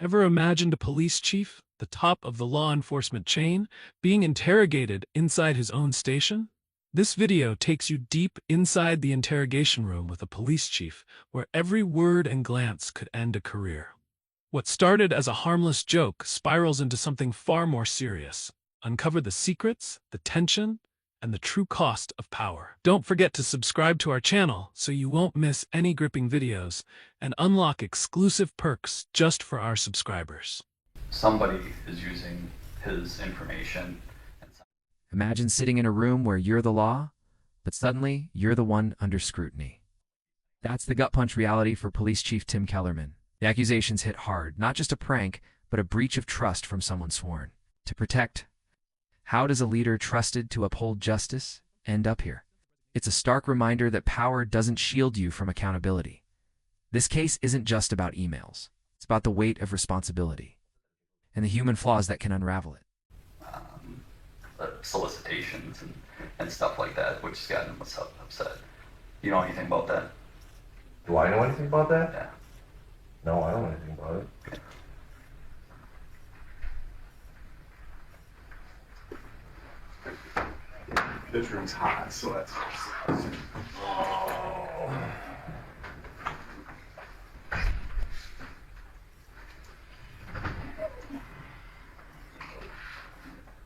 Ever imagined a police chief, the top of the law enforcement chain, being interrogated inside his own station? This video takes you deep inside the interrogation room with a police chief, where every word and glance could end a career. What started as a harmless joke spirals into something far more serious. Uncover the secrets, the tension, and the true cost of power. Don't forget to subscribe to our channel so you won't miss any gripping videos and unlock exclusive perks just for our subscribers. Somebody is using his information. Imagine sitting in a room where you're the law, but suddenly you're the one under scrutiny. That's the gut punch reality for Police Chief Tim Kellerman. The accusations hit hard, not just a prank, but a breach of trust from someone sworn to protect. How does a leader trusted to uphold justice end up here? It's a stark reminder that power doesn't shield you from accountability. This case isn't just about emails. It's about the weight of responsibility and the human flaws that can unravel it. Solicitations and stuff like that, which has gotten him upset. You know anything about that? Do I know anything about that? Yeah. No, I don't know anything about it. Okay. This room's hot, so that's.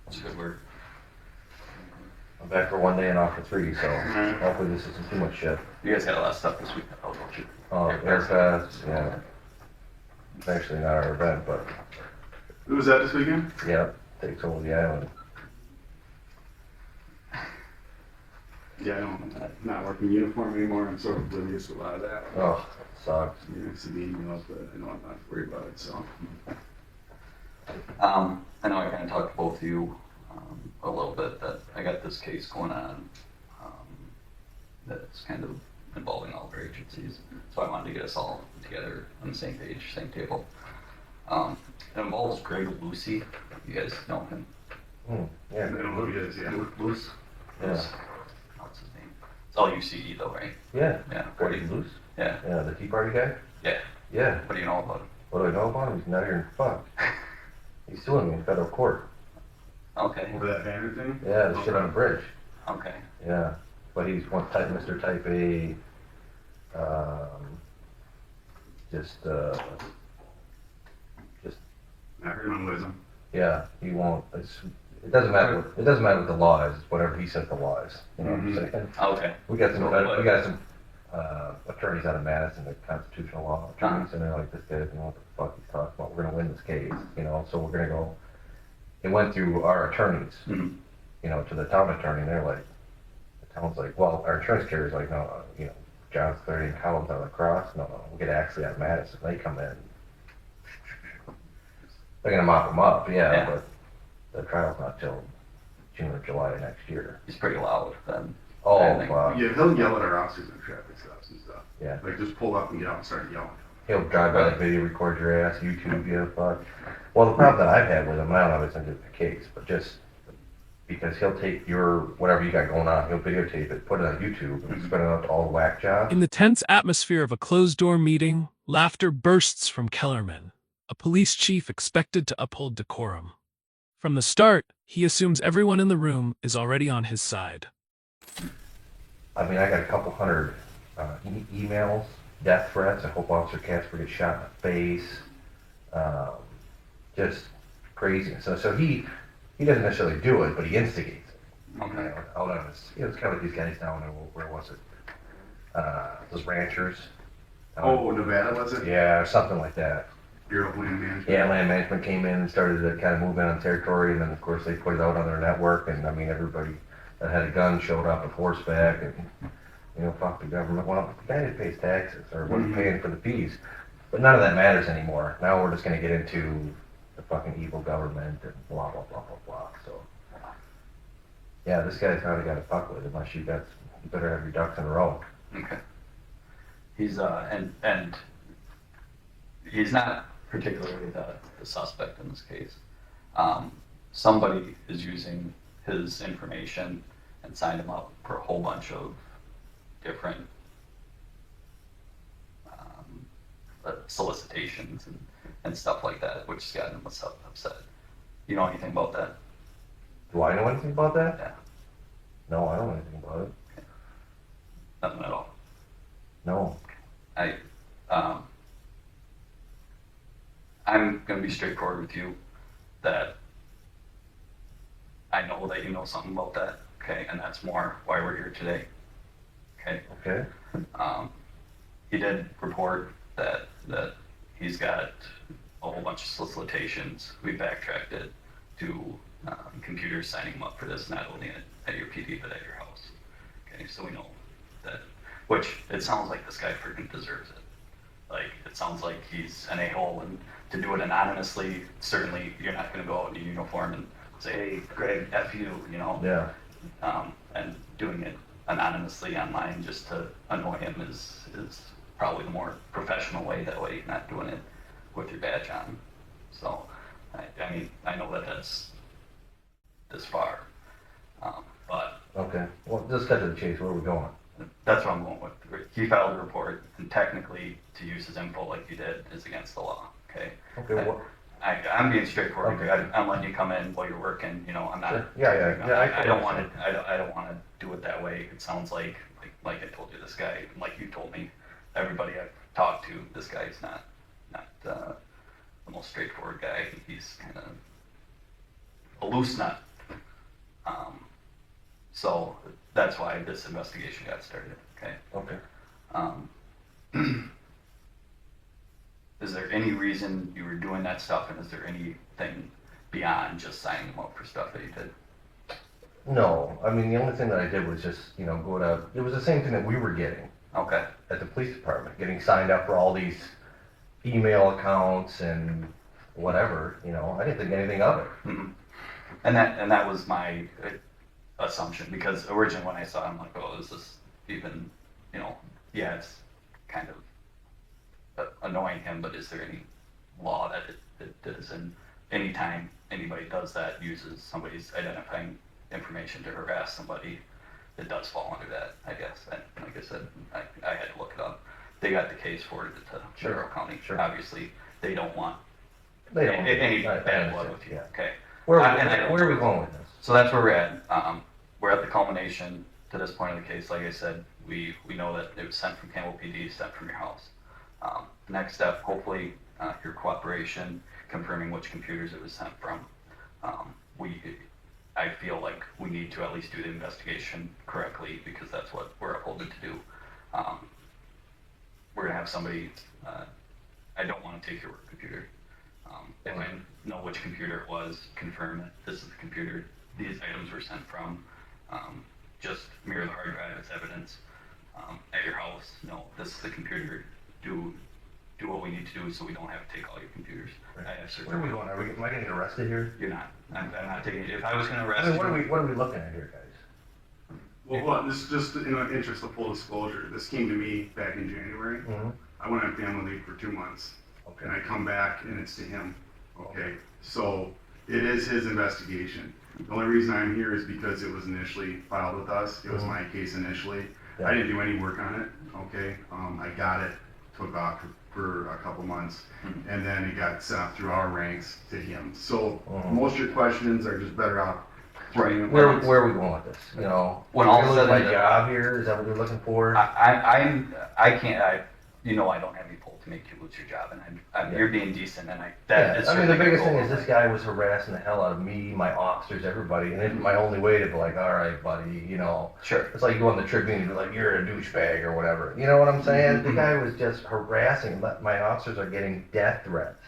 That's a good word. I'm back for 1 day and off for 3, so hopefully this isn't too much shit. You guys got a lot of stuff this week. Oh, don't you? Airfast, yeah. It's actually not our event, but Who was that this weekend? yeah, takes over the island. Yeah, I'm not working uniform anymore. I'm sort of oblivious to a lot of that. Oh, sucks. You know, see the emails, but I know I'm not worried about it, so. I know I kind of talked to both of you a little bit that I got this case going on that's kind of involving all of our agencies. So I wanted to get us all together on the same page, same table. It involves Greg Lucy. You guys know him? Yeah, I don't know who he is, yeah. Luce? Yeah. What's his name? It's all UCD though, right? yeah. Yeah. Pretty loose. Yeah. Yeah, the Tea Party guy? Yeah. Yeah. What do you know about him? What do I know about him? He's not here in fuck. He's suing me in federal court. Okay. Over that banner thing? Yeah, the shit on the bridge. Okay. Yeah. But he's one type, Mr. Type A, just, I heard him on Wisdom. yeah, he won't, it doesn't matter what the law is, it's whatever he says the law is, you know what I'm saying? Okay. We got some attorneys out of Madison, the constitutional law attorneys, and they're like, this guy doesn't know what the fuck he's talking about, we're gonna win this case, you know, so we're gonna go, it went through our attorneys, Mhm. you know, to the town attorney, and they're like, the town's like, well, our insurance carrier's like, no, you know, John's 30 and Collins out of the cross, no, we'll get Axley out of Madison, they come in. They're gonna mop them up, Yeah. but the trial's not till June or July of next year. He's pretty loud then. Oh, I think. wow. Yeah, he'll yell at our officers in traffic stops and stuff. Yeah. Like, just pull up and get out and start yelling. He'll drive by the video, record your ass, YouTube you, fuck. Well, the problem that I've had with him, I don't know if it's into the case, but just because he'll take your, whatever you got going on, he'll videotape it, put it on YouTube, and spin it out to all the whack jobs. In the tense atmosphere of a closed-door meeting, laughter bursts from Kellerman, a police chief expected to uphold decorum. From the start, he assumes everyone in the room is already on his side. I mean, I got a couple hundred emails, death threats. I hope Officer Casper gets shot in the face. Just crazy. So he doesn't necessarily do it, but he instigates it. Okay. You know, out on his, you know, it's kind of like these guys down there, where was it? Those ranchers. Oh, Nevada, was it? Yeah, or something like that. Bureau of Land Management. Yeah, land management came in and started to kind of move in on territory, and then of course they put it out on their network, and I mean everybody that had a gun showed up with horseback, and you know, fuck the government. Well, the guy that pays taxes or wasn't paying for the fees, but none of that matters anymore. Now we're just going to get into the fucking evil government and blah blah blah blah blah. So yeah, this guy's kind of got to fuck with unless you better have your ducks in a row. Okay. He's and he's not particularly the suspect in this case. Somebody is using his information and signed him up for a whole bunch of different solicitations and stuff like that, which has gotten him upset. You know anything about that? Do I know anything about that? Yeah. No, I don't know anything about it. Nothing at all. No. I'm going to be straightforward with you that I know that you know something about that, okay, and that's more why we're here today, okay? Okay. He did report that he's got a whole bunch of solicitations. We backtracked it to computers signing him up for this, not only at your PD but at your house. Okay, so we know that, which it sounds like this guy freaking deserves it. Like, it sounds like he's an a-hole, and to do it anonymously, certainly you're not going to go out in your uniform and say, hey, Greg, F you, you know? Yeah. And doing it anonymously online just to annoy him is probably the more professional way. That way you're not doing it with your badge on. So, I mean, I know that that's this far, but Okay. Well, just cut to the chase. Where are we going? that's what I'm going with. He filed a report, and technically, to use his info like you did is against the law, okay? Okay. What? I'm being straightforward. Okay. I'm letting you come in while you're working. You know, I'm not. Sure. Yeah. I don't want to. I don't want to do it that way. It sounds like I told you, this guy, like you told me, everybody I've talked to, this guy's not the most straightforward guy. He's kind of a loose nut. So that's why this investigation got started. Okay. Okay. Is there any reason you were doing that stuff, and is there anything beyond just signing them up for stuff that you did? No, I mean, the only thing that I did was just, go to, it was the same thing that we were getting Okay. at the police department, getting signed up for all these email accounts and whatever, I didn't think anything of it. Mm-hmm. And that was my assumption, because originally when I saw it, I'm like, oh, is this even, yeah, it's kind of annoying him, but is there any law that it is? And anytime anybody does that, uses somebody's identifying information to harass somebody, it does fall under that, I guess. And like I said, I had to look it up. They got the case forwarded to Monroe County. Sure. Obviously, they don't want They don't any I bad blood understand, with you. yeah. Okay. Where And are we going with this? So that's where we're at. We're at the culmination to this point of the case. Like I said, we know that it was sent from Campbell PD, sent from your house. Next step, hopefully, your cooperation, confirming which computers it was sent from. I feel like we need to at least do the investigation correctly, because that's what we're upholded to do. We're gonna have somebody. I don't want to take your work computer. If I know which computer it was, confirm that this is the computer these items were sent from. Just mirror the hard drive as evidence at your house. No, this is the computer. Do what we need to do so we don't have to take all your computers. Right. I have certain. Where are we going? Am I getting arrested here? You're not. I'm not taking it. If I was going to arrest I mean, you. what are we looking at here, guys? Well, this is just in the interest of full disclosure. This came to me back in January. Mm-hmm. I went on family leave for 2 months, and I come back and it's to him. Okay, so it is his investigation. The only reason I'm here is because it was initially filed with us. It was my case initially. Yeah. I didn't do any work on it. Okay, I got it, took off for a couple months, and then it got sent out through our ranks to him. So most of your questions are just better off. Right. Where are we going with this? When all all of of a sudden my the- job here, is that what you're looking for? I can't. I don't have any pull to make you lose your job, and you're being decent, and that is. I mean, the certainly biggest thing gonna is go this guy was harassing the hell out of me, my officers, everybody, and it's my only way to be like, all right, buddy, Sure. It's like you go on the Tribune and be like, you're a douchebag or whatever. You know what I'm saying? Mm-hmm. The guy was just harassing. My officers are getting death threats.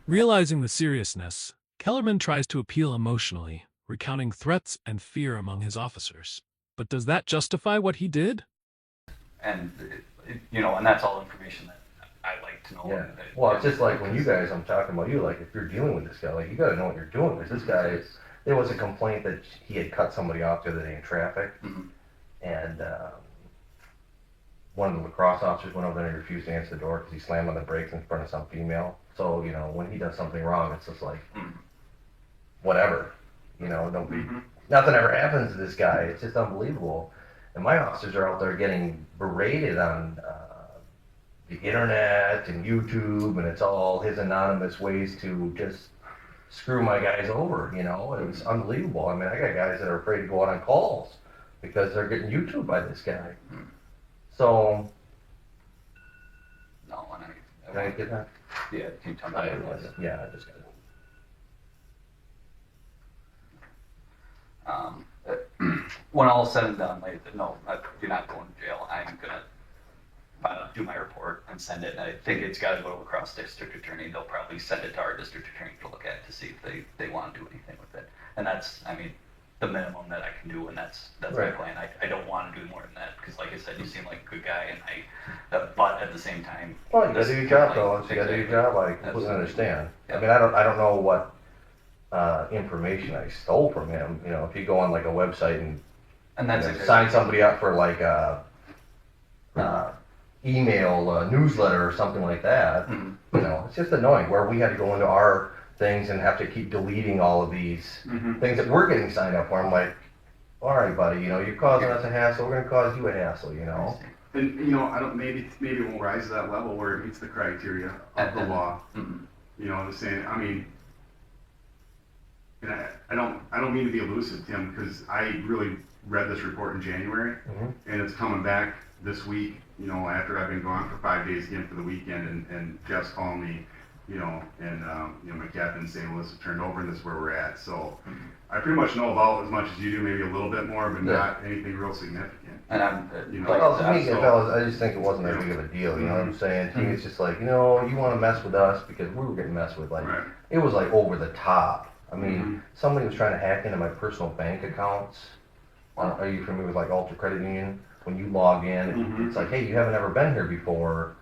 Realizing the seriousness, Kellerman tries to appeal emotionally, recounting threats and fear among his officers. But does that justify what he did? And and that's all information that I like to know. Yeah. Well, it's just like when you guys, I'm talking about you, like if you're dealing with this guy, like you got to know what you're doing. Because this guy, there was a complaint that he had cut somebody off the other day in traffic, and one of the lacrosse officers went over there and refused to answer the door because he slammed on the brakes in front of some female. So when he does something wrong, it's just like whatever. Nothing ever happens to this guy. It's just unbelievable. And my officers are out there getting berated on the internet and YouTube, and it's all his anonymous ways to just screw my guys over, you know. It was unbelievable. I mean, I got guys that are afraid to go out on calls because they're getting YouTube by this guy. So, No, and can I get that? yeah, can you tell me I what it was? Yeah, I just got it. When all is said and done, like, no, you're not going to jail. I'm gonna do my report and send it. And I think it's got to go across district attorney. They'll probably send it to our district attorney to look at to see if they want to do anything with it. And that's, I mean, the minimum that I can do, and that's Right. my plan. I don't want to do more than that because, like I said, you seem like a good guy, and but at the same time, Well, you gotta this do your is job, like- fellas. You gotta do your job. I completely understand. Yeah. I mean, I don't know what information I stole from him. You know, if you go on like a website and And that's sign somebody up for like a email newsletter or something like that, Mhm. you know, it's just annoying. Where we had to go into our things and have to keep deleting all of these Mhm. things that we're getting signed up for. I'm like, all right, buddy, you know, you're causing us a hassle. We're gonna cause you a hassle, you know. And you know, I don't, maybe it won't rise to that level where it meets the criteria of the law. Mhm. You know what I'm saying? I mean, and I don't mean to be elusive, Tim, because I really read this report in January, Mhm. and it's coming back this week. You know, after I've been gone for 5 days again for the weekend, and Jeff's calling me, you know, and you know, my captain's saying, well, this is turned over and this is where we're at. So I pretty much know about as much as you do, maybe a little bit more, but Yeah. not anything real significant. And I'm You know, like, Well, to me, so- fellas, I just think it wasn't that big of a deal. You know what I'm saying? To me, it's just like, you know, you want to mess with us because we were getting messed with. Like, Right. it was like over the top. I mean, Mhm. somebody was trying to hack into my personal bank accounts. Are you familiar with like Ultra Credit Union? When you log in, Mhm. it's like, hey, you haven't ever been here before.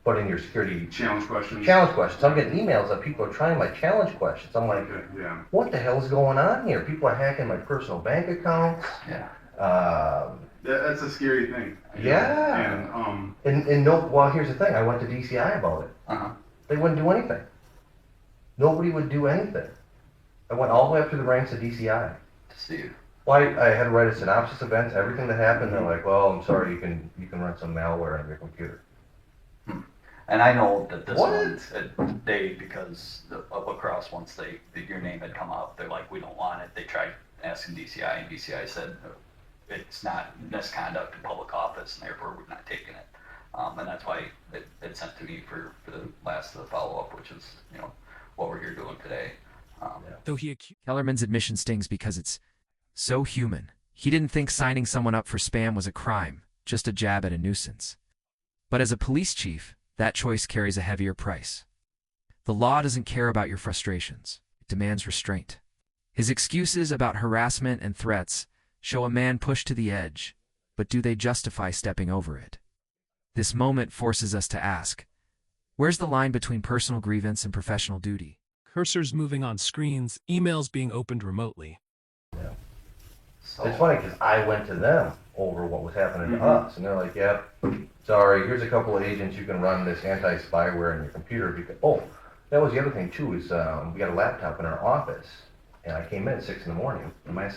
Put in your security Challenge questions. questions. I'm getting emails that people are trying my challenge questions. I'm like, Okay, yeah. what the hell is going on here? People are hacking my personal bank accounts. yeah. That's a scary thing. you know? Yeah. And No, well, here's the thing. I went to DCI about it. Uh-huh. They wouldn't do anything. Nobody would do anything. I went all the way up through the ranks of DCI. To see. Well, I had to write a synopsis events, everything that happened. They're like, well, I'm sorry, you can run some malware on your computer. And I know that this What? one, because of lacrosse, once your name had come up, they're like, we don't want it. They tried asking DCI, and DCI said, it's not misconduct in public office, and therefore we're not taking it. And that's why it sent to me for the last of the follow-up, which is, you know, what we're here doing today. Though he accused Kellerman's admission stings because it's so human. He didn't think signing someone up for spam was a crime, just a jab at a nuisance. But as a police chief, that choice carries a heavier price. The law doesn't care about your frustrations. It demands restraint. His excuses about harassment and threats show a man pushed to the edge, but do they justify stepping over it? This moment forces us to ask, where's the line between personal grievance and professional duty? cursors moving on screens, emails being opened remotely. So, It's funny because I went to them over what was happening to us, and they're like, "Yep, sorry. Here's a couple of agents you can run this anti-spyware in your computer." Because that was the other thing too is we got a laptop in our office, and I came in at 6 a.m. and my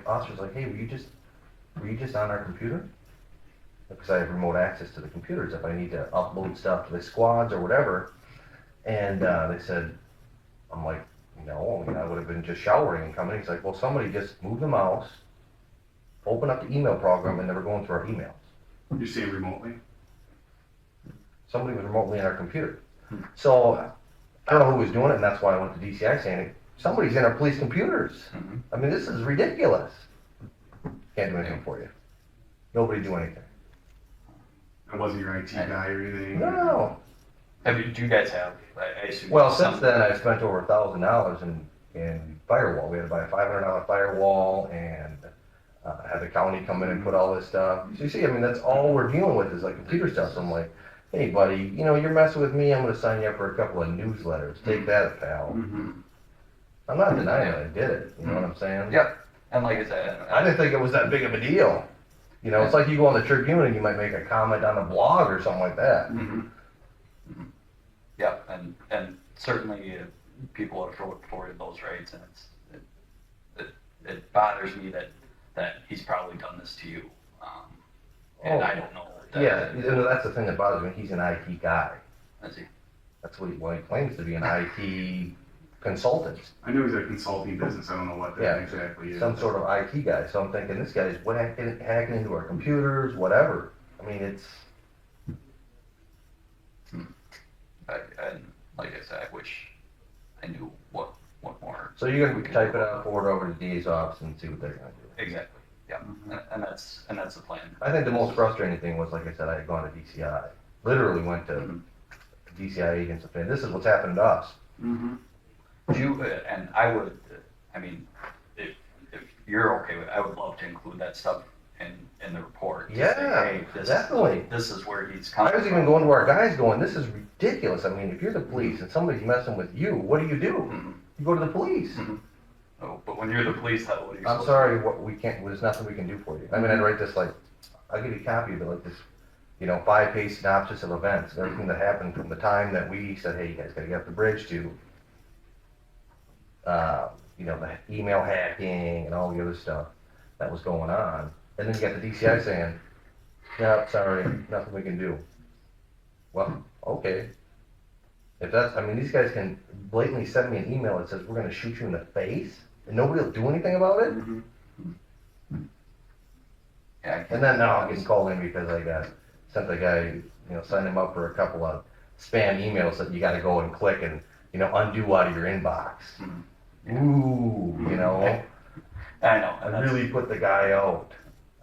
officer's like, "Hey, were you just on our computer?" Because I have remote access to the computers if I need to upload stuff to the squads or whatever. And they said, I'm like, no, I mean, I would have been just showering and coming. He's like, well, somebody just moved the mouse, open up the email program, and they were going through our emails. you're saying remotely? Somebody was remotely in our computer. So I don't know who was doing it, and that's why I went to DCI saying, somebody's in our police computers. Mhm. I mean, this is ridiculous. Can't do anything for you. Nobody do anything. I wasn't your IT guy or anything? No. do you guys have, I assume. Well, some- since then, I've spent over $1,000 in firewall. We had to buy a $500 firewall and have the county come in and put all this stuff. So you see, I mean, that's all we're dealing with is like computer stuff. So I'm like, hey, buddy, you know, you're messing with me. I'm going to sign you up for a couple of newsletters. Take that, pal. Mhm. I'm not denying that I did it. You know what I'm saying? Yep. And like I said, I didn't think it was that big of a deal. You know, it's like you go on the Tribune and you might make a comment on a blog or something like that. Mhm. Yep, and certainly people have forwarded those rights, and it bothers me that he's probably done this to you. And Oh. I don't know. That, Yeah, that's the thing that bothers me. He's an IT guy. I see. That's what he claims to be, an IT consultant. I know he's a consulting business, I don't know what that Yeah, exactly is. some sort of IT guy. So I'm thinking this guy's hacking into our computers, whatever. I mean, it's. And like I said, I wish I knew what more. So you're we gonna could type do it about out, forward over to the DA's office, and see what they're gonna do. Exactly. Yeah. And that's the plan. I think the most frustrating thing was, like I said, I had gone to DCI. Literally went to Mhm. DCI agents and said, "This is what's happened to us." Mm-hmm. And I would, I mean, if you're okay with it, I would love to include that stuff in the report. To Yeah, say, hey, definitely. This is where he's I coming was even from. going to our guys going, "This is ridiculous. I mean, if you're the police and somebody's messing with you, what do? Mhm. You go to the police." Mhm. Oh, but when you're the police, what are you I'm supposed sorry, what we can't. There's nothing we can do for you. I mean, I'd write this like, I'll give you a copy of it, like this, 5-page synopsis of events, everything that happened from the time that we said, "Hey, you guys gotta get up the bridge," to, the email hacking and all the other stuff that was going on, and then you got the DCI saying, "No, sorry, nothing we can do." Well, okay. If that's, I mean, these guys can blatantly send me an email that says, "We're gonna shoot you in the face," and nobody will do anything about it. Mm-hmm. Yeah, I can't- And then now I'm getting called in because I got sent a guy, signed him up for a couple of spam emails that you got to go and click and, undo out of your inbox. Mhm. Ooh, I know. I And that's really put the guy out.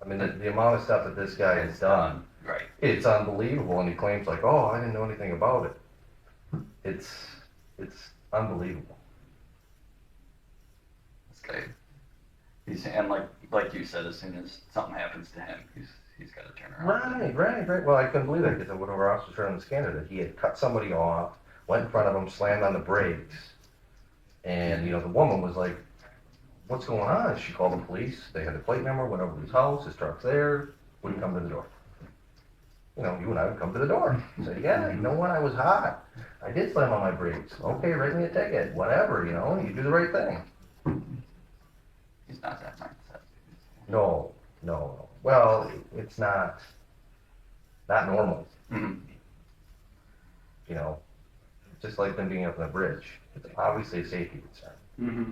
I mean, the amount of stuff that this guy has done, right. it's unbelievable. And he claims like, "Oh, I didn't know anything about it." It's unbelievable. This guy, and like you said, as soon as something happens to him, he's got to turn around. Right. Well, I couldn't believe that because one of our officers heard on the scanner that he had cut somebody off, went in front of him, slammed on the brakes, and the woman was like, "What's going on?" She called the police. They had the plate number, went over to his house, his truck's there, wouldn't come to the door. You and I would come to the door. Say, "Yeah, you know what? I was hot. I did slam on my brakes. Okay, write me a ticket. Whatever, you do the right thing." He's not that mindset. No. Well, it's not normal. Mhm. Just like them being up on the bridge. It's obviously a safety concern. Mm-hmm.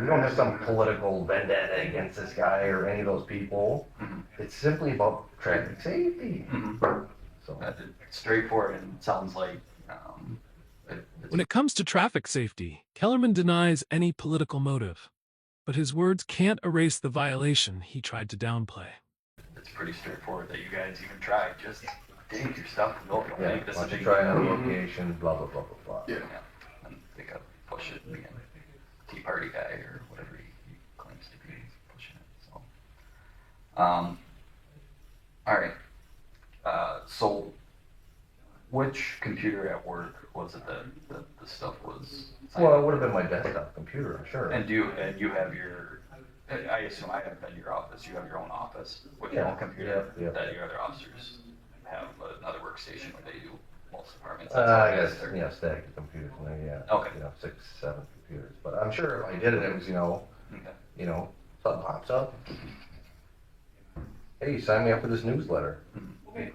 We don't have some political vendetta against this guy or any of those people. Mhm. It's simply about traffic safety. Mhm. So, It's straightforward and sounds like When it comes to traffic safety, Kellerman denies any political motive, but his words can't erase the violation he tried to downplay. it's pretty straightforward that you guys even tried. Just take your stuff and go. Don't yeah, make this why a don't you big try deal. another location, blah, blah, blah, blah, blah. Yeah. Yeah, and they got push it being Tea Party guy or whatever he claims to be pushing it. So, all right. So, which computer at work was it that the stuff was? signed Well, it up would have for? been my desktop computer, I'm sure. And you have your? I assume I haven't been to your office. You have your own office with your Yeah, own computer. yeah. That your other officers have another workstation where they do most departments. I guess, stack of computers, maybe, yeah. Okay. 6, 7 computers. But I'm sure if I did it, it was, Okay. something pops up. Hey, sign me up for this newsletter. And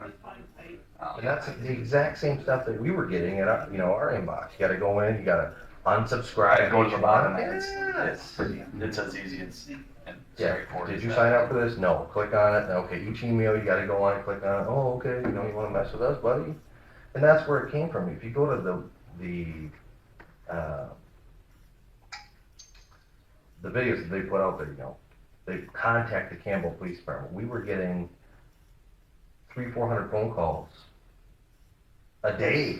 that's the exact same stuff that we were getting at our inbox. You gotta go in, you gotta unsubscribe. I go to the bottom and Yeah. it's as easy and Yeah, straightforward. did as you that. sign up for this? No, click on it. Okay, each email, you gotta go on and click on it. Oh, okay, you wanna mess with us, buddy? And that's where it came from. If you go to the videos that they put out there, they contact the Campbell Police Department. We were getting 300-400 phone calls a day,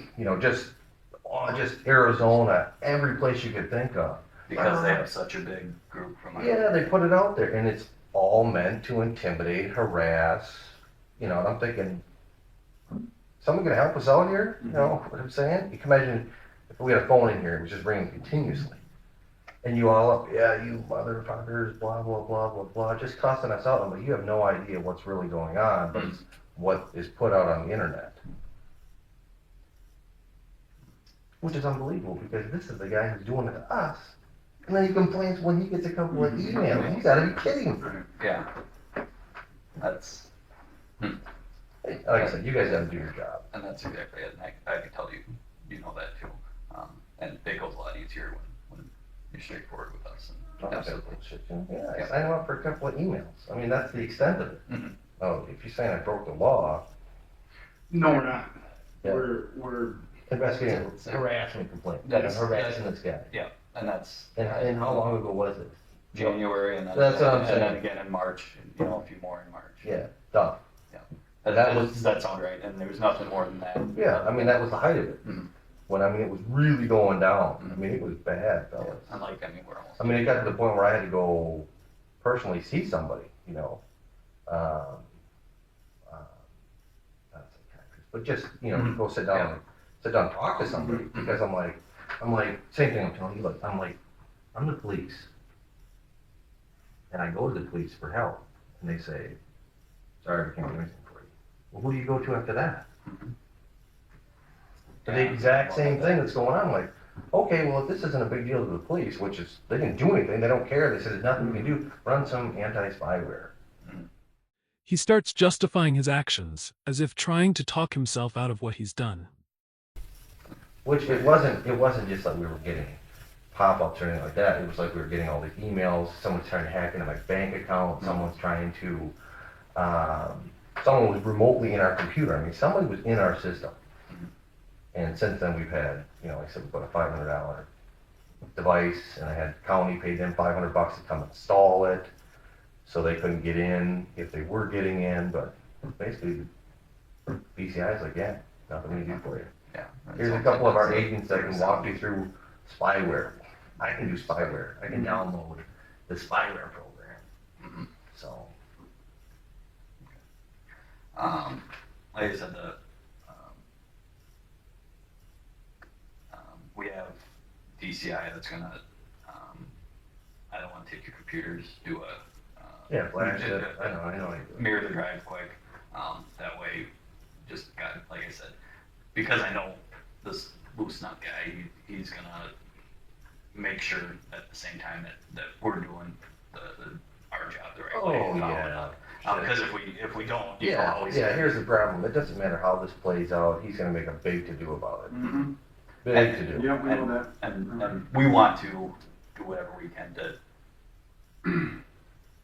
just Arizona, every place you could think of. Because they have such a big group from. Yeah, they put it out there, and it's all meant to intimidate, harass. And I'm thinking, someone gonna help us out here? You know what I'm saying? You can imagine if we had a phone in here, it was just ringing continuously. And you all up, yeah, you motherfuckers, blah, blah, blah, blah, blah, just cussing us out. But you have no idea what's really going on, but it's what is put out on the internet. Which is unbelievable, because this is the guy who's doing it to us. And then he complains when he gets a couple of emails. You gotta be kidding me. Yeah. That's Hey, like I said, you guys gotta do your job. And that's exactly it, and I can tell you, you know that too. And it goes a lot easier when you're straightforward with us. And absolutely. Yeah, I signed him up for a couple of emails. I mean, that's the extent of it. Mhm. Oh, if you're saying I broke the law, No, we're not. Yeah. We're investigating a harassment complaint. I'm harassing this guy. Yeah, and that's And how long ago was it? January, and then, That's what I'm and saying. then again in March, you know, a few more in March. Yeah, done. That sounds right, and there was nothing more than that. Yeah, I mean, that was the height of it. Mhm. When, I mean, it was really going down. I mean, it was bad, Yeah, fellas. and like, I mean, we're almost. I mean, it got to the point where I had to go personally see somebody, you know. Not psychiatrist, but just, you know, go sit down and talk to somebody, because I'm like, same thing I'm telling you, look, I'm the police. And I go to the police for help, and they say, sorry, we can't do anything for you. Well, who do you go to after that? The exact same thing that's going on. I'm like, okay, well, if this isn't a big deal to the police, which is, they didn't do anything, they don't care, they said there's nothing we can do, run some anti-spyware. He starts justifying his actions, as if trying to talk himself out of what he's done. Which it wasn't just like we were getting pop-ups or anything like that. It was like we were getting all these emails, someone's trying to hack into my bank account, someone's trying to, someone was remotely in our computer. I mean, somebody was in our system. And since then we've had, you know, like I said, we bought a $500 device, and I had county paid them $500 to come install it, so they couldn't get in if they were getting in, but basically BCI is like, yeah, nothing we can do for you. Yeah. Here's a couple of our agents that can walk you through spyware. I can do spyware. I can download the spyware program. So. Like I said, we have DCI that's gonna, I don't wanna take your computers, do a, Flash it. I know. mirror the drive quick. That way, just like I said, because I know this loose nut guy, he's gonna make sure at the same time that we're doing our job the right way. Oh, yeah. Because if we don't, you can always. Here's the problem. It doesn't matter how this plays out. He's gonna make a big to-do about it. Mm-hmm. Big to-do. Yeah, we know that. And we want to do whatever we can to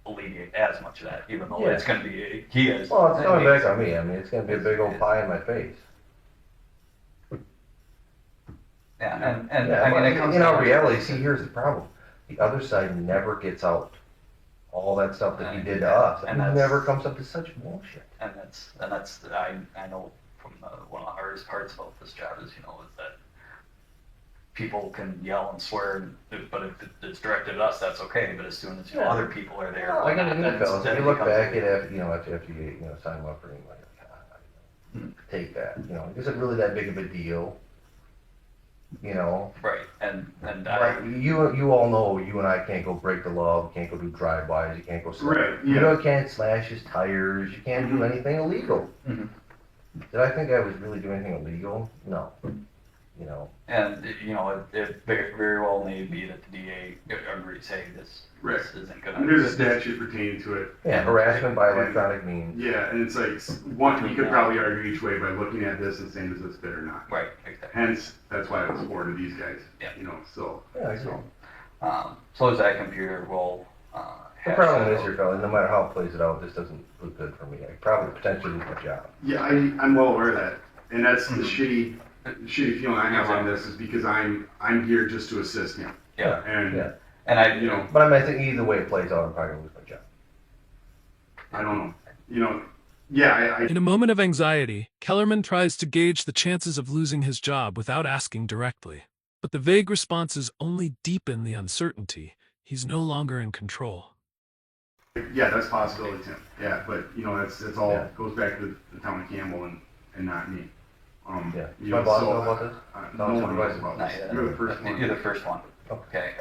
alleviate as much of that, even though it's going to be, he is. Well, it's coming back on me. I mean, it's gonna be a big old pie in my face. Yeah, and I mean, it comes in our down to- reality, see, here's the problem. The other side never gets out all that stuff that he did to us. And It that's- never comes up to such bullshit. And that's I know from one of the hardest parts about this job is, you know, is that people can yell and swear, but if it's directed at us, that's okay. But as soon as other people are there, Well, I got to then admit, fellas, then if it you look becomes- back at it, you know, after you sign them up for anything, like, take that. You know, is it really that big of a deal? You know, right, and like you all know, you and I can't go break the law. We can't go do drive-bys. You can't go. Right, You yeah. know, can't slash his tires. You can't do anything illegal. Mhm. Did I think I was really doing anything illegal? No. You know. And you know, it very well may be that the DA agrees, hey, this isn't gonna. And there's a statute pertaining to it. Yeah, harassment by electronic means. Yeah, and it's like, one, you could probably argue each way by looking at this and saying, does this fit or not? Right, exactly. Hence, that's why it was forwarded to these guys. Yeah. You know, so. Yeah, I agree. So as that computer will. The problem is here, fella, no matter how it plays it out, this doesn't look good for me. I probably potentially lose my job. Yeah, I'm well aware of that. And that's the shitty feeling I have on this, is because I'm here just to assist him. Yeah. And, Yeah. And I, you know, But I mean, I think either way it plays out, I'm probably gonna lose my job. I don't know. You know, yeah, In a moment of anxiety, Kellerman tries to gauge the chances of losing his job without asking directly. But the vague responses only deepen the uncertainty. He's no longer in control. yeah, that's a possibility, Tim. Yeah, but, you know, that's all, Yeah. goes back to the town of Campbell and not me. Yeah. You My know, boss so, know about this? no one knows about not this. yet. You're the first one. You're the first one. Okay.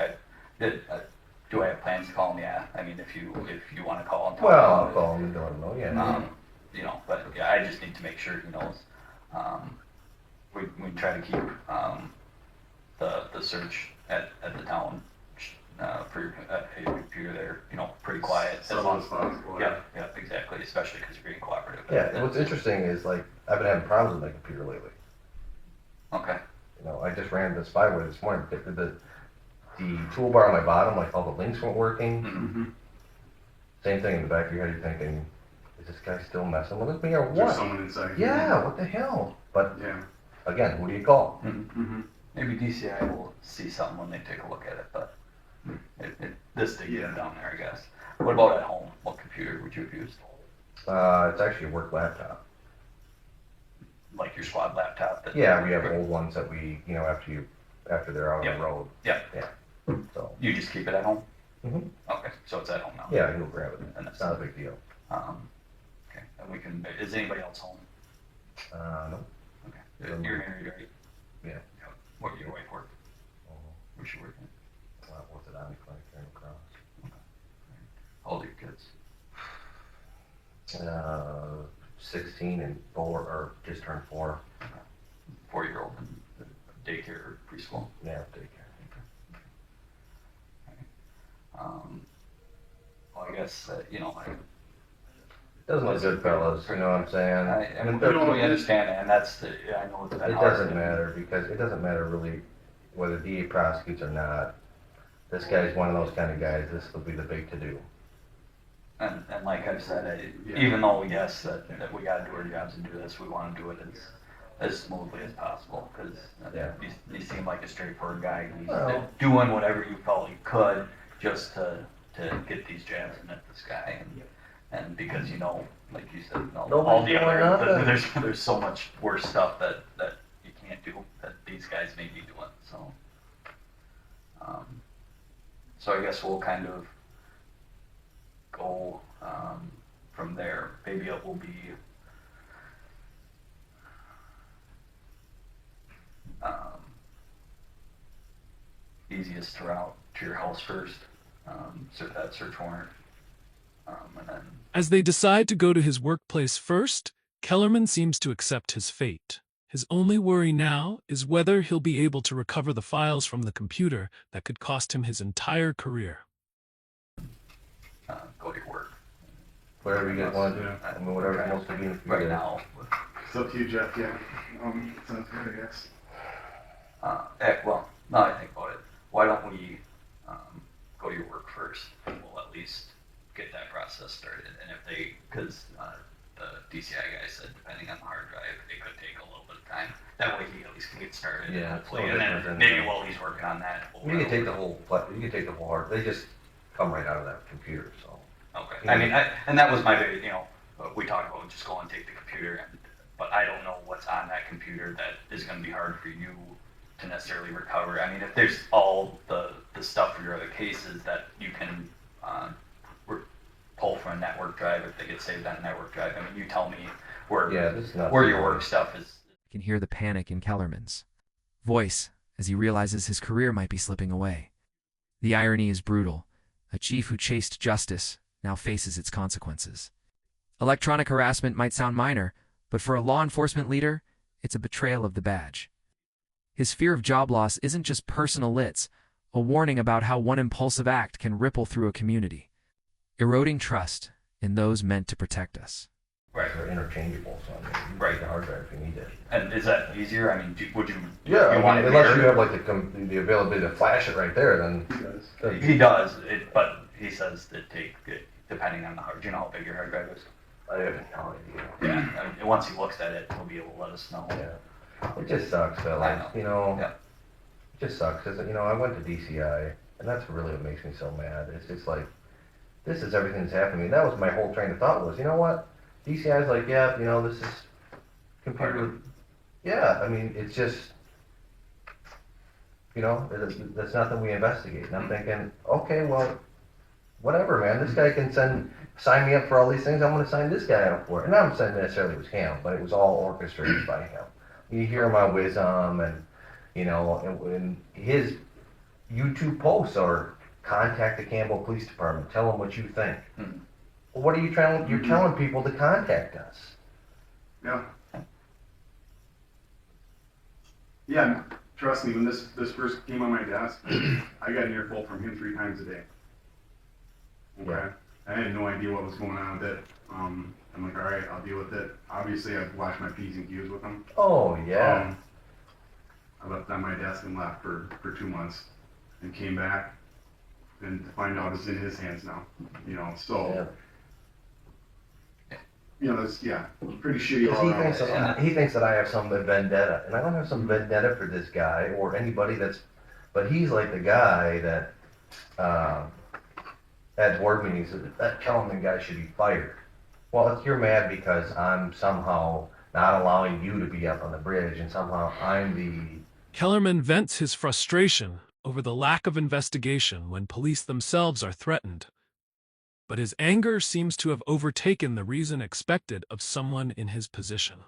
Do I have plans to call him? Yeah. I mean, if you want to call him. Well, I'll about it. call him and let him know, yeah. You know, but yeah, I just need to make sure he knows. We try to keep the search at the town for your computer there, pretty quiet. As Subtle long as possible. Yeah, exactly. Especially because you're being cooperative. Yeah, what's interesting is like I've been having problems with my computer lately. Okay. I just ran the spyware this morning. The toolbar on my bottom, like all the links weren't working. Mm-hmm. Same thing in the back of your head. You're thinking, is this guy still messing with me or There's what? someone inside. Yeah, what the hell? But Yeah. again, who do you call? Mm-hmm. Maybe DCI will see something when they take a look at it, but this did get down there, I guess. What about at home? What computer would you have used? It's actually a work laptop. Like your squad laptop? Yeah, we have old ones that we, after they're out on Yeah. the road. Yeah. So. You just keep it at home? Mhm. Okay, so it's at home now. Yeah, you'll grab it. And It's not a big deal. Okay, and is anybody else home? No. Okay, you're married, right? Yeah. What your wife work? Oh, Where's she working? orthodontic clinic here in Cross. How old are your kids? 16 and 4, or just turned 4. 4-year-old in daycare or preschool? Yeah, daycare. Well, I guess, Doesn't look good, fellas. You know what I'm saying? I totally understand that, and I know it's been It hard. doesn't matter because it doesn't matter really whether DA prosecutes or not. This guy's one of those kind of guys. This will be the big to-do. And like I've said, even though yes, that we got to do our jobs and do this, we want to do it as smoothly as possible because you seem like a straightforward guy. He's doing whatever you felt he could just to get these jabs in at this guy, and because like you said, all the other there's so much worse stuff that you can't do that these guys may be doing. So I guess we'll kind of go from there. Maybe it will be easiest route to your house first, that search warrant, and then. As they decide to go to his workplace first, Kellerman seems to accept his fate. His only worry now is whether he'll be able to recover the files from the computer that could cost him his entire career. Go to your work. Whatever you guys want to do. I mean, whatever's most convenient for you Right guys. now. It's up to you, Jeff. Yeah. Sounds good, I guess. Well, now I think about it, why don't we go to your work first, and we'll at least get that process started. And because the DCI guy said, depending on the hard drive, it could take a little bit of time. That way he at least can get started. Yeah, hopefully, it's and no then different maybe than- while he's working on that. You can take the whole hard. They just come right out of that computer. So. Okay. Yeah. I mean, and that was my big, we talked about just go and take the computer, but I don't know what's on that computer that is going to be hard for you to necessarily recover. I mean, if there's all the stuff for your other cases that you can pull from a network drive, if they get saved on a network drive, I mean, you tell me where your work stuff is. You can hear the panic in Kellerman's voice as he realizes his career might be slipping away. The irony is brutal. A chief who chased justice now faces its consequences. Electronic harassment might sound minor, but for a law enforcement leader, it's a betrayal of the badge. His fear of job loss isn't just personal, it's a warning about how one impulsive act can ripple through a community, eroding trust in those meant to protect us. Right. They're interchangeable, so I mean, you can take the hard drive if you need it. And is that easier? I mean, would you? Yeah, you want it unless bigger? you have like the availability to flash it right there, then. He does, but he says that depending on the hard, do you know how big your hard drive is? I have no idea. Yeah, and once he looks at it, he'll be able to let us know. Yeah. It just sucks, Phil. I know. Yeah. It just sucks because I went to DCI, and that's really what makes me so mad. It's just like, this is everything that's happened to me. That was my whole train of thought was, you know what? DCI's like, yeah, this is computer. Yeah, I mean, it's just, that's nothing we investigate. And I'm thinking, okay, well, whatever, man. This guy can sign me up for all these things. I'm going to sign this guy up for it. And not saying necessarily it was him, but it was all orchestrated by him. You hear my wisdom and, and his YouTube posts are contact the Campbell Police Department. Tell them what you think. Mm-hmm. Well, what are you trying? You're telling people to contact us. Yeah. Yeah. trust me, when this first came on my desk, I got an earful from him 3 times a day. Okay. Yeah. I had no idea what was going on with it. I'm like, all right, I'll deal with it. Obviously, I've watched my P's and Q's with him. Oh, yeah. I left on my desk and left for 2 months, and came back, and to find out it's in his hands now. You know, so you know, it's pretty shitty all around. He thinks that I have some vendetta, and I don't have some vendetta for this guy or anybody but he's like the guy that, at board meetings, that Kellerman guy should be fired. Well, you're mad because I'm somehow not allowing you to be up on the bridge, and somehow I'm the... Kellerman vents his frustration over the lack of investigation when police themselves are threatened. But his anger seems to have overtaken the reason expected of someone in his position.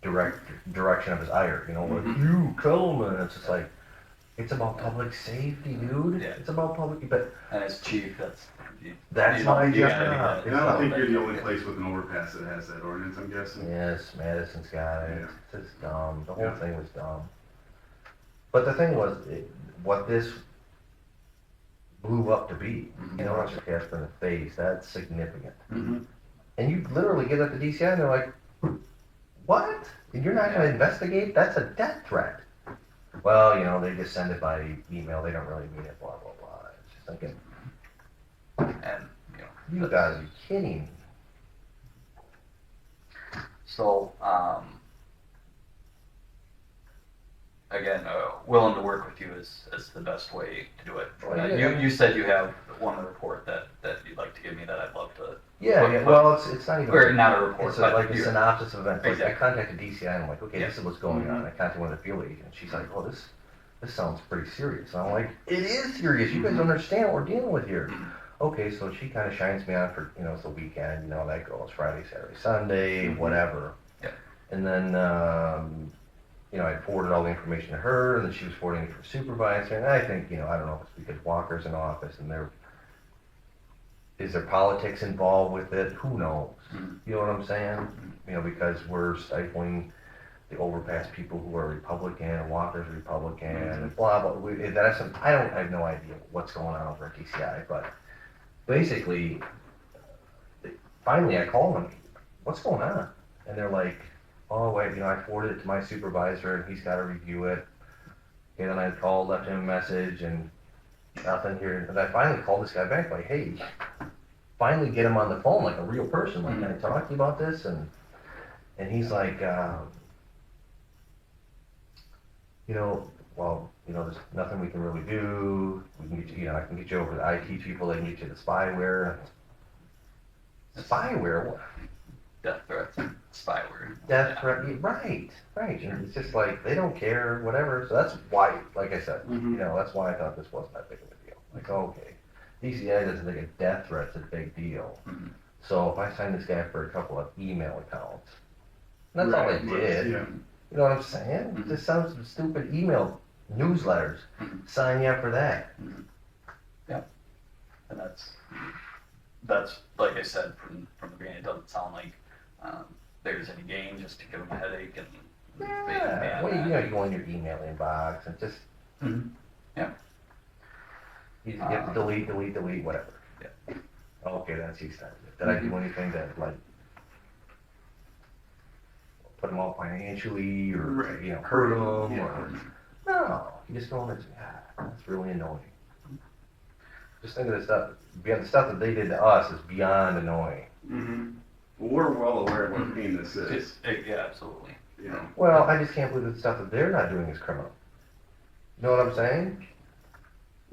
Direction of his ire, you know, like, you, Kellerman. It's just like, it's about public safety, dude. Yeah. It's about public, but... And as chief, That's my job. And I don't think you're the only place with an overpass that has that ordinance, I'm guessing. Yes, Madison's got it. Yeah. It's just dumb. The whole thing was dumb. But the thing was, what this blew up to be, you know, Officer Casper in the face, that's significant. Mm-hmm. And you literally get at the DCI and they're like, what? And you're not going to investigate? That's a death threat. Well, you know, they just send it by email. They don't really mean it, blah, blah, blah. It's just thinking, And, you know, you gotta be kidding. so, again, willing to work with you is the best way to do it. You said you have one report that you'd like to give me that I'd love to. Yeah, well, it's not even... Or not a report, it's but like a synopsis of events. Like, Exactly. I contacted DCI and I'm like, okay, this is what's going on. I contacted one of the field agents. She's like, oh, this sounds pretty serious. And I'm like, it is serious. You guys don't understand what we're dealing with here. Okay, so she kind of shines me on for, you know, it's the weekend, you know, that goes Friday, Saturday, Sunday, whatever. Yeah. And then, you know, I forwarded all the information to her, and then she was forwarding it to her supervisor. And I think, you know, I don't know if it's because Walker's in office and is there politics involved with it? Who knows? You know what I'm saying? You know, because we're stifling the overpass people who are Republican, and Walker's Republican, and blah, blah. I have no idea what's going on over at DCI, but basically, finally I called them, what's going on? And they're like, oh, wait, you know, I forwarded it to my supervisor, and he's got to review it. And then I called, left him a message, and nothing here. And I finally called this guy back, like, hey, finally get him on the phone like a real person. Like, can I talk to you about this? And he's like, you know, well, you know, there's nothing we can really do. We can get you, you know, I can get you over the IT people. They can get you the spyware. Spyware? What? Death threats, spyware. Death threat, right. And it's just like, they don't care, whatever. So that's why, like I said, you know, that's why I thought this wasn't that big of a deal. Like, okay, DCI doesn't think a death threat's a big deal. So if I sign this guy for a couple of email accounts, that's all I did. Yeah. You know what I'm saying? Just some stupid email newsletters. Sign you up for that. Yeah. And that's like I said from the beginning, it doesn't sound like there's any gain just to give them a headache and Yeah. Well, you know, you go in your email inbox and just yeah. you have to delete, whatever. Yeah. Okay, that's the extent of it. Did I do anything that like put them off financially or you know hurt them or no? You just go in and say, that's really annoying. Just think of the stuff. The stuff that they did to us is beyond annoying. Well, we're well aware of what pain this is. Yeah, absolutely. You know. Well, I just can't believe the stuff that they're not doing is criminal. You know what I'm saying?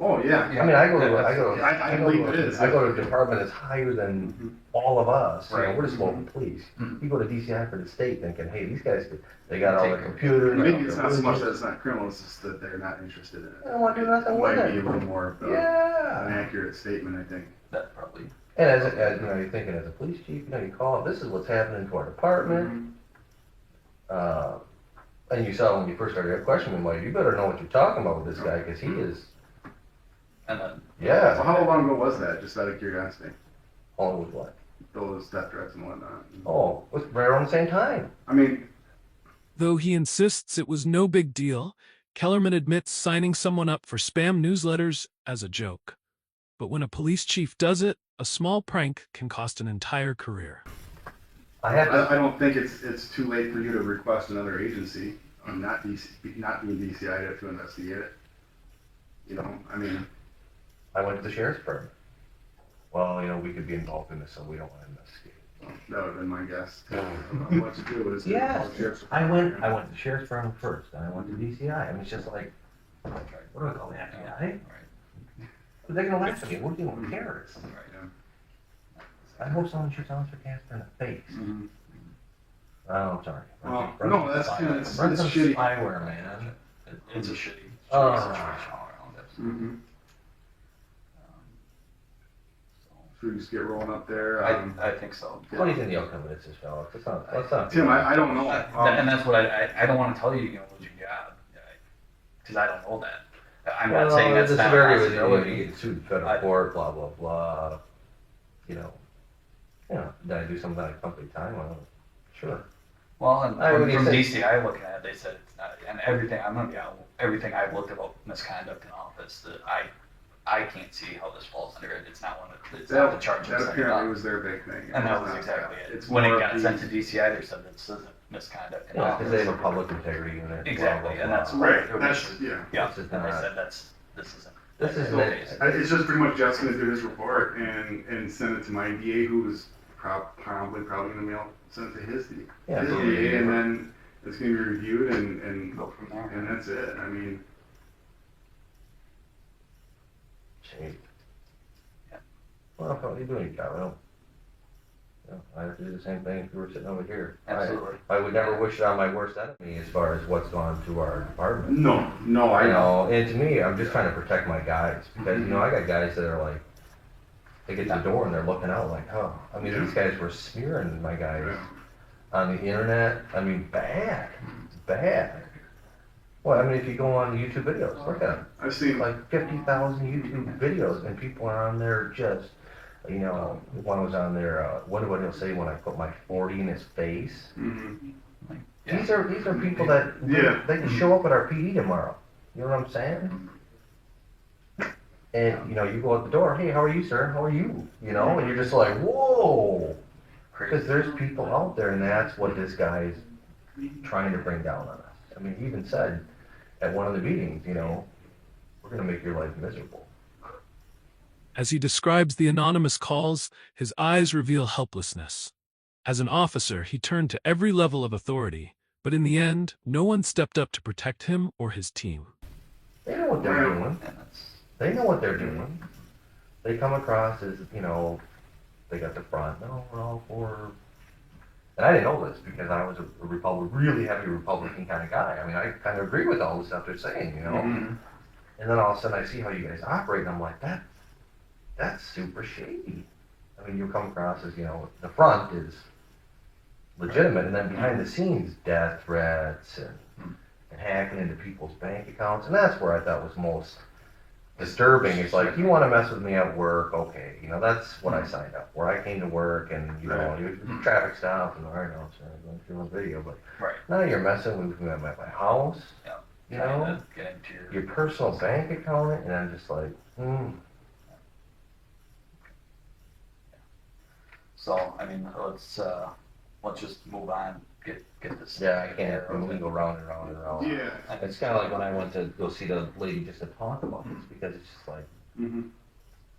Oh yeah. I mean, I go to a department that's higher than all of us. You know, we're just local police. You go to DCI for the state thinking, hey, these guys, they got all their computers. Maybe it's not so much that it's not criminal, it's just that they're not interested in it. They don't want to do nothing with Might it. be a little more of an accurate statement, I think. That probably. And as you know, you're thinking as a police chief, you know, you call up, this is what's happening to our department. And you saw when you first started questioning him, like, you better know what you're talking about with this guy, because he is. And then. Yeah. So how long ago was that? Just out of curiosity. On with what? Those death threats and whatnot. Oh, it was right around the same time. I mean. Though he insists it was no big deal, Kellerman admits signing someone up for spam newsletters as a joke. But when a police chief does it, a small prank can cost an entire career. I have to, I don't think it's too late for you to request another agency, not being DCI to investigate it. You know, I mean, I went to the sheriff's department. Well, we could be involved in this, so we don't want to investigate. that would have been my guess. On what to do is Yes, call the sheriff's I went department. to the sheriff's department first, then I went to DCI. I mean, it's just like, what do I call the FBI? Right. They're gonna laugh at me. We're dealing with terrorists. Yeah. I hope someone shoots Officer Casper in the face. Mhm. Oh, I'm sorry. Well, Run no, some that's spyware. kind of, it's Run some shitty. spyware, man. It's a shitty Oh. situation all around it. Mm-hmm. So, Should we just get rolling up there? I think so. What do you think the outcome of this is, fellas? Let's not. Tim, I don't know. And that's what I don't want to tell you you're going to lose your job. Because I don't know that. I'm not Well, saying that's the not a severity was, possibility. you get sued in federal court, blah, blah, blah. Did I do something like complete time? Well, sure. Well, and I would from say- DCI looking at it, they said it's not, and everything, I'm gonna be out, everything I've looked about misconduct in office, that I can't see how this falls under it. It's not one of, it's not the charge That that's apparently was their big thing. And that It's was not exactly that. it. It's When it more got of sent the- to DCI, they said this isn't misconduct in Yeah, because they office. have a public integrity unit. blah, Exactly, blah, and blah. that's Right, what that's, yeah. Yeah, This is and they not- said this isn't. This is no it. case. It's just pretty much Jeff's gonna do his report and send it to my DA, who's probably gonna send it to his DA. Yeah, His so- DA, and then it's gonna be reviewed and Go from there. and that's it. I mean, Shame. Yeah. Well, what are you doing, Kyle? I have to do the same thing if you were sitting over here. Absolutely. I would never wish it on my worst enemy as far as what's gone to our department. no, I know. And to me, I'm just trying to protect my guys because, I got guys that are like, they get to the door and they're looking out like, oh, I mean, these guys were smearing my guys Yeah. on the internet. I mean, bad. Well, I mean, if you go on YouTube videos, look at them. I've seen Like 50,000 YouTube videos, and people are on there just, one was on there, what he'll say when I put my 40 in his face. mhm. Yeah. These are people that, Yeah. they can show up at our PD tomorrow. You know what I'm saying? And, you go out the door, hey, how are you, sir? How are you? And you're just like, whoa! Because there's people out there, and that's what this guy is trying to bring down on us. I mean, he even said at one of the meetings, we're going to make your life miserable. As he describes the anonymous calls, his eyes reveal helplessness. As an officer, he turned to every level of authority, but in the end, no one stepped up to protect him or his team. They know what they're doing. And that's, They know what they're doing. They come across as, they got the front. No, we're all for. And I didn't know this because I was a really heavy Republican kind of guy. I mean, I kind of agree with all the stuff they're saying, Mhm. And then all of a sudden I see how you guys operate, and I'm like, that's super shady. I mean, you come across as, the front is legitimate, and then behind the scenes, death threats and hacking into people's bank accounts, and that's where I thought was most disturbing. It's like, you want to mess with me at work, okay, that's what I signed up for. I came to work, and you traffic stop, and all right, no, sorry, I'm going through my video, but right. now you're messing with me at my house, Yeah. Trying to get into your personal bank account, and I'm just like, So, I mean, let's just move on, get this. Yeah, I can't. taken care of. We can go round and round and round. Yeah. It's kind of like when I went to go see the lady just to talk about this, because it's just like, Mhm.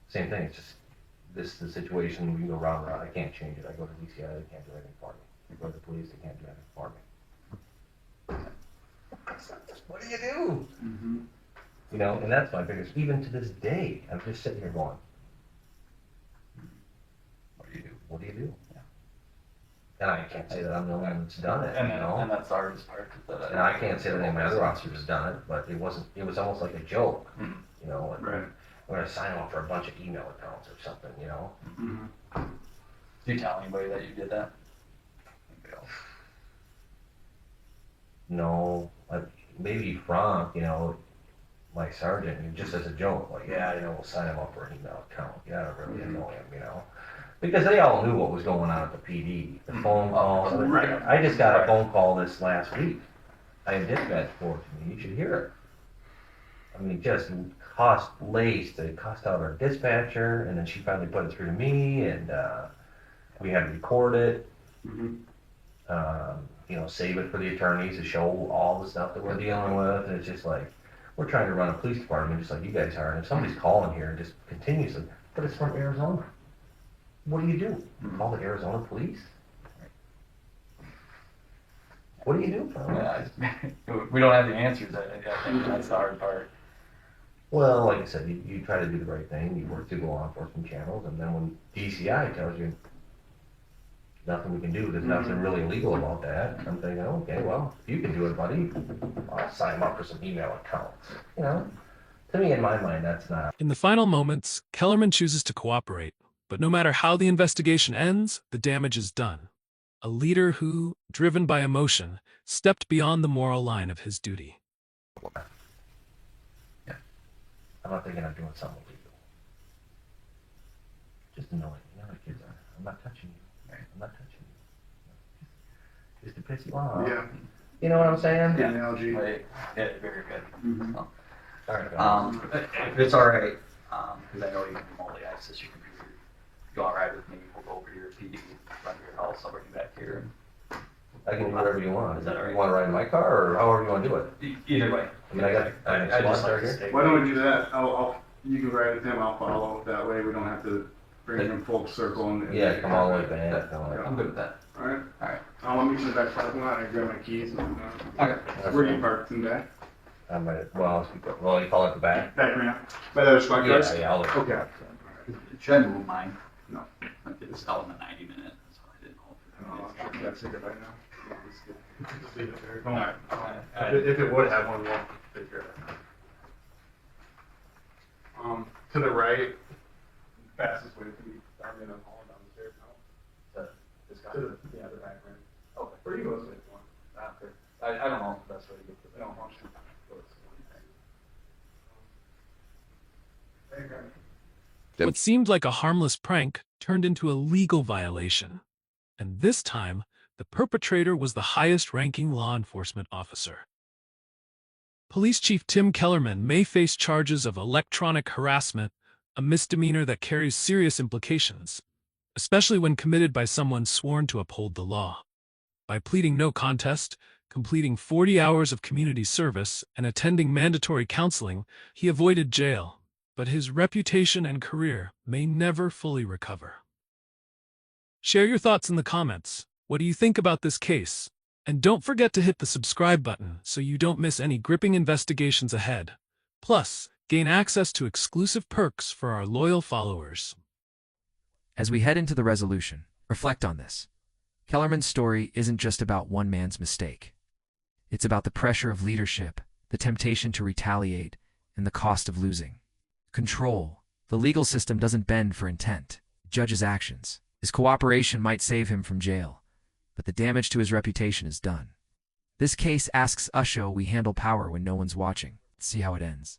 same thing. It's just the situation. We can go round and round. I can't change it. I go to DCI. They can't do anything for me. I go to the police. They can't do anything for me. What do you do? Mhm. And that's my biggest. Even to this day, I'm just sitting here going, What do you do? what do you do? Yeah. And I can't say that I'm the only one that's done it. And that's the hardest part. And I can't say that any of my other officers have done it, but it was almost like a joke, Mhm. like, Right. we're gonna sign off for a bunch of email accounts or something, Mhm. Do you tell anybody that you did that? No, maybe Frank, my sergeant, just as a joke, like, yeah, we'll sign him up for an email account. Yeah, I really annoy him, because they all knew what was going on at the PD, the phone calls. Right. I just got a phone call this last week. I have dispatch for it to me. You should hear it. I mean, just cost laced. It cost out our dispatcher, and then she finally put it through to me, and we had to record it. Mm-hmm. You know, save it for the attorneys to show all the stuff that we're dealing with. And it's just like, we're trying to run a police department just like you guys are. And if somebody's calling here and just continuously, but it's from Arizona. What do you do? Call the Arizona police? What do you do? We don't have the answers. I think that's the hard part. Well, like I said, you try to do the right thing. You work through the law enforcement channels. And then when DCI tells you nothing we can do, there's nothing really illegal about that, I'm thinking, okay, well, if you can do it, buddy, I'll sign up for some email accounts. You know, to me, in my mind, that's not. In the final moments, Kellerman chooses to cooperate, but no matter how the investigation ends, the damage is done. A leader who, driven by emotion, stepped beyond the moral line of his duty. Yeah. I'm not thinking I'm doing something illegal. Just annoying. You know how kids are. I'm not touching you. I'm not touching you. Just to piss you off. Yeah. You know what I'm saying? Good analogy. Right. Yeah, very good. Mhm. So, All right, guys. if it's all right, because I know you can remotely access your computer. If you all right with me, we'll go over to your PD, run to your house, I'll bring you back here. I can do whatever you want. Is that all right? You want to ride in my car, or however you want to do it? Either way. I mean, I got I just SWAT like to here. stay. Why don't we do that? You can ride with him, I'll follow. That way we don't have to bring him full circle. And Yeah, come all the way back. I'm good with that. Alright. Alright. I'll meet you in the back parking lot and grab my keys. And, Okay. where do you park in the back? I might, well, you call it the back? Back ramp. By the other squad cars? Yeah, I'll look. Okay. Should I move mine? No. It's still in the 90 minute, so I didn't know. That's it right now. Just leave it there. Don't Alright. If it would have one, we'll take care of it. To the right, fastest way to be down in the hall down the stairs now. To the back ramp. Okay. Where you go, if you want. Okay. I don't know if that's where to get to No, that. I'll shoot. Hey, grab me. What seemed like a harmless prank turned into a legal violation. And this time, the perpetrator was the highest-ranking law enforcement officer. Police Chief Tim Kellerman may face charges of electronic harassment, a misdemeanor that carries serious implications, especially when committed by someone sworn to uphold the law. By pleading no contest, completing 40 hours of community service, and attending mandatory counseling, he avoided jail, but his reputation and career may never fully recover. Share your thoughts in the comments. What do you think about this case? And don't forget to hit the subscribe button so you don't miss any gripping investigations ahead. Plus, gain access to exclusive perks for our loyal followers. As we head into the resolution, reflect on this. Kellerman's story isn't just about one man's mistake. It's about the pressure of leadership, the temptation to retaliate, and the cost of losing control. The legal system doesn't bend for intent, it judges actions. His cooperation might save him from jail, but the damage to his reputation is done. This case asks us how we handle power when no one's watching. Let's see how it ends.